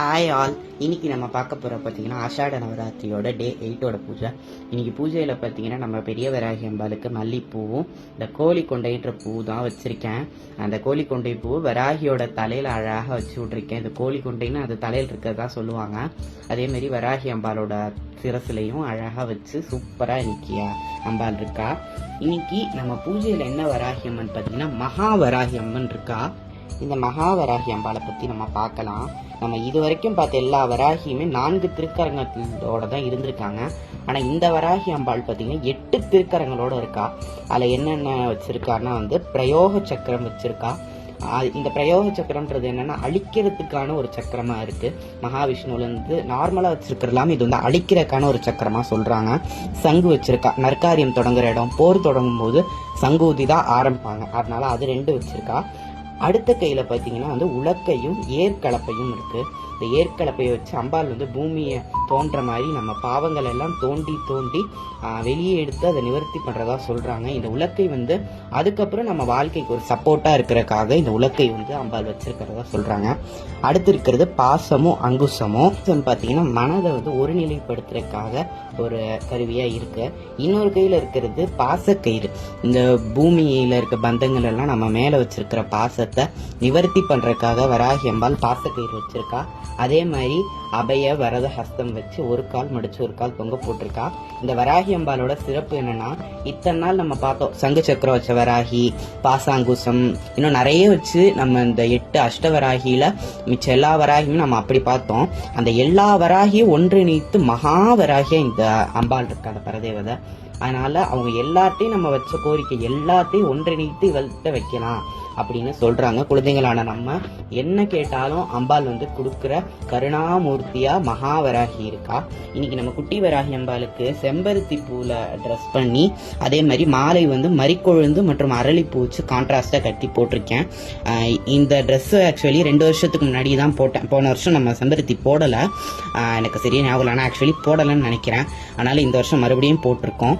Hi all. இன்னைக்கு நம்ம பார்க்க போகிற பார்த்தீங்கன்னா ஆஷாட நவராத்திரியோட டே 8ஓட பூஜை. இன்னைக்கு பூஜையில் பார்த்தீங்கன்னா நம்ம பெரிய வராகி அம்பாளுக்கு மல்லிப்பூவும் இந்த கோழி கொண்டைன்ற பூ தான் வச்சுருக்கேன். அந்த கோழி கொண்டை பூ வராகியோட தலையில் அழகாக வச்சு விட்ருக்கேன். இந்த கோழி கொண்டைன்னு அது தலையில் இருக்கிறதா சொல்லுவாங்க. அதேமாரி வராகி அம்பாலோட சிரசுலையும் அழகாக வச்சு சூப்பராக இன்னைக்கு அம்பாள் இருக்கா. இன்னைக்கு நம்ம பூஜையில் என்ன வராகி அம்மன் பார்த்தீங்கன்னா மகா வராகி அம்மன் இருக்கா. இந்த மகா வராகி அம்பாளை பற்றி நம்ம பார்க்கலாம். நம்ம இது வரைக்கும் பார்த்த எல்லா வராகியுமே 4 திருக்கரங்களோட தான் இருந்திருக்காங்க. ஆனால் இந்த வராகி அம்பாள் பார்த்தீங்கன்னா 8 திருக்கரங்களோட இருக்கா. அதில் என்னென்ன வச்சிருக்கான்னா பிரயோக சக்கரம் வச்சிருக்கா. இந்த பிரயோக சக்கரம்ன்றது என்னன்னா அழிக்கிறதுக்கான ஒரு சக்கரமா இருக்கு. மகாவிஷ்ணுலேருந்து நார்மலா வச்சிருக்கிறதுலாம் இது அழிக்கிறதுக்கான ஒரு சக்கரமா சொல்றாங்க. சங்கு வச்சிருக்கா. நற்காரியம் தொடங்குற இடம், போர் தொடங்கும் போது சங்கு ஊதி தான் ஆரம்பிப்பாங்க. அதனால அது 2 வச்சிருக்கா. அடுத்த கையில் பார்த்தீங்கன்னா உலக்கையும் ஏற்கலப்பையும் இருக்குது. இந்த ஏற்கலப்பையை வச்சு அம்பாள் பூமியை தோன்ற மாதிரி நம்ம பாவங்கள் எல்லாம் தோண்டி தோண்டி வெளியே எடுத்து அதை நிவர்த்தி பண்ணுறதா சொல்கிறாங்க. இந்த உலக்கை அதுக்கப்புறம் நம்ம வாழ்க்கைக்கு ஒரு சப்போர்ட்டாக இருக்கிறக்காக இந்த உலக்கை அம்பாள் வச்சிருக்கிறதா சொல்கிறாங்க. அடுத்து இருக்கிறது பாசமும் அங்குசமும். பார்த்தீங்கன்னா மனதை ஒருநிலைப்படுத்துறதுக்காக ஒரு கருவியாக இருக்கு. இன்னொரு கையில் இருக்கிறது பாசக்கயிறு. இந்த பூமியில் இருக்க பந்தங்கள் எல்லாம் நம்ம மேலே வச்சிருக்கிற பாசத்தை நிவர்த்தி பண்றதுக்காக வராகி அம்பாள் பாசக்கயிறு வச்சிருக்கா. அதே மாதிரி அபய வரத ஹஸ்தம் வச்சு ஒரு கால் மடிச்சு ஒரு கால் தொங்க போட்டிருக்கா. இந்த வராகி அம்பாலோட சிறப்பு என்னன்னா, இத்தனை நாள் நம்ம பார்த்தோம் சங்கு சக்கரம் வச்ச வராகி, பாசாங்குசம், இன்னும் நிறைய வச்சு நம்ம இந்த 8 அஷ்டவராகியில மிச்ச எல்லா வராகியும் நம்ம அப்படி பார்த்தோம். அந்த எல்லா வராகியும் ஒன்றிணைத்து மகா வராகியா இந்த அம்பாள் இருக்கா, அந்த பரதேவதை. அதனால அவங்க எல்லாத்தையும் நம்ம வச்ச கோரிக்கை எல்லாத்தையும் ஒன்றிணைத்து இவள்கிட்ட வைக்கலாம் அப்படின்னு சொல்றாங்க. குழந்தைங்களான நம்ம என்ன கேட்டாலும் அம்பாள் கொடுக்குற கருணாமூர்த்தியா மகாவராகி இருக்கா. இன்னைக்கு நம்ம குட்டி வராகி அம்பாளுக்கு செம்பருத்தி பூல ட்ரெஸ் பண்ணி அதே மாதிரி மாலை மறிக்கொழுந்து மற்றும் அரளிப்பூ வச்சு கான்ட்ராஸ்டா கட்டி போட்டிருக்கேன். இந்த ட்ரெஸ் ஆக்சுவலி 2 வருஷத்துக்கு முன்னாடி தான் போட்டேன். போன வருஷம் நம்ம செம்பருத்தி போடலை, எனக்கு சரியா ஞாபகம். ஆனால் ஆக்சுவலி போடலைன்னு நினைக்கிறேன். அதனால இந்த வருஷம் மறுபடியும் போட்டிருக்கோம்.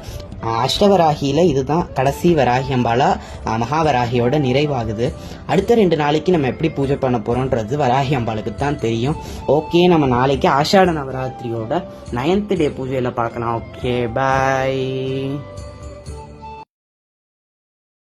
அஷ்டவராகியில இதுதான் கடைசி வராகி அம்பாலா மகாவராகியோட நிறைவாகுது. அடுத்த 2 நாளைக்கு நம்ம எப்படி பூஜை பண்ண போறோம்ன்றது வராகி அம்பாளுக்கு தான் தெரியும். ஓகே, நம்ம நாளைக்கு ஆஷாட நவராத்திரியோட 9th டே பூஜையில பார்க்கலாம். ஓகே, பாய்.